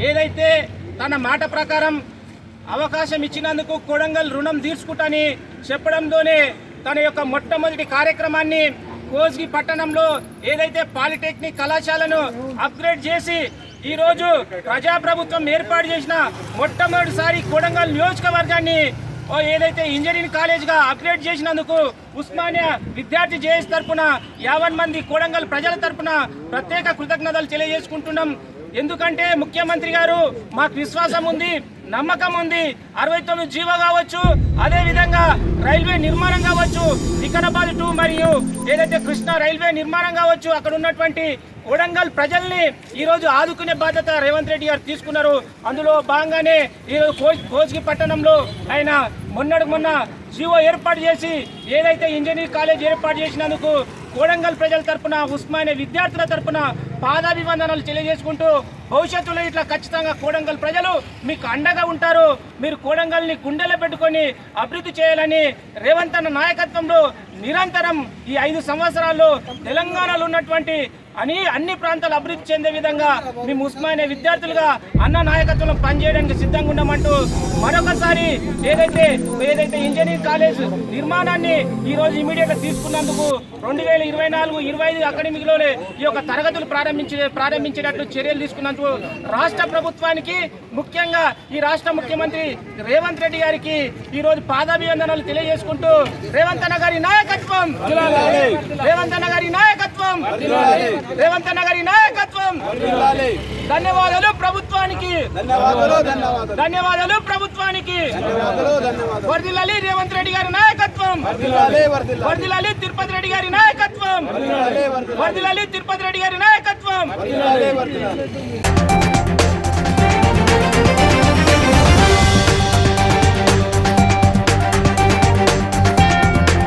ఏదైతే తన మాట ప్రకారం అవకాశం ఇచ్చినందుకు కొడంగల్ రుణం తీర్చుకుంటాని చెప్పడంతోనే తన యొక్క మొట్టమొదటి కార్యక్రమాన్ని కోస్గి పట్టణంలో ఏదైతే పాలిటెక్నిక్ కళాశాలను అప్గ్రేడ్ చేసి ఈరోజు ప్రజాప్రభుత్వం ఏర్పాటు చేసిన మొట్టమొదటిసారి కొడంగల్ నియోజకవర్గాన్ని ఏదైతే ఇంజనీరింగ్ కాలేజ్గా అప్గ్రేడ్ చేసినందుకు ఉస్మానియా విద్యార్థి జేఏసీ తరఫున 50 మంది కొడంగల్ ప్రజల తరఫున ప్రత్యేక కృతజ్ఞతలు తెలియజేసుకుంటున్నాం. ఎందుకంటే ముఖ్యమంత్రి గారు మాకు విశ్వాసం ఉంది, నమ్మకం ఉంది. 69 జీవో కావచ్చు, అదేవిధంగా రైల్వే నిర్మాణం కావచ్చు, వికారాబాద్ 2 మరియు ఏదైతే కృష్ణా రైల్వే నిర్మాణం కావచ్చు, అక్కడ ఉన్నటువంటి కొడంగల్ ప్రజల్ని ఈరోజు ఆదుకునే బాధ్యత రేవంత్ రెడ్డి గారు తీసుకున్నారు. అందులో భాగంగానే ఈరోజు కోస్గి పట్టణంలో ఆయన మొన్న జీవో ఏర్పాటు చేసి ఏదైతే ఇంజనీరింగ్ కాలేజ్ ఏర్పాటు చేసినందుకు కొడంగల్ ప్రజల తరఫున ఉస్మానియా విద్యార్థుల తరఫున పాదాభివందనాలు తెలియజేసుకుంటూ భవిష్యత్తులో ఇట్లా ఖచ్చితంగా కొడంగల్ ప్రజలు మీకు అండగా ఉంటారు. మీరు కొడంగల్ని గుండెలో పెట్టుకొని అభివృద్ధి చేయాలని రేవంత్ అన్న నాయకత్వంలో నిరంతరం ఈ 5 సంవత్సరాల్లో తెలంగాణలో ఉన్నటువంటి అన్ని ప్రాంతాలు అభివృద్ధి చెందే విధంగా మేము ఉస్మానియా విద్యార్థులుగా అన్న నాయకత్వంలో పనిచేయడానికి సిద్ధంగా ఉన్నామంటూ మరొకసారి ఏదైతే ఇంజనీరింగ్ కాలేజ్ నిర్మాణాన్ని ఈరోజు ఇమీడియట్గా తీసుకున్నందుకు 2024-25 అకాడమిక్లోనే ఈ యొక్క తరగతులు ప్రారంభించేటట్లు చర్యలు తీసుకున్నందుకు రాష్ట్ర ప్రభుత్వానికి, ముఖ్యంగా ఈ రాష్ట్ర ముఖ్యమంత్రి రేవంత్ రెడ్డి గారికి ఈరోజు పాదాభివందనాలు తెలియజేసుకుంటూ రేవంత్ అన్న గారి నాయకత్వం, రేవంత్ అన్న గారి నాయకత్వం, రేవంత్ అన్న గారి నాయకత్వం. ధన్యవాదాలు ప్రభుత్వానికి, ధన్యవాదాలు ప్రభుత్వానికి. వర్ధిల్లాలి రేవంత్ రెడ్డి గారి నాయకత్వం, వర్ధిల్లాలి తిరుపతి రెడ్డి గారి నాయకత్వం, వర్ధిల్లాలి తిరుపతి రెడ్డి గారి నాయకత్వం.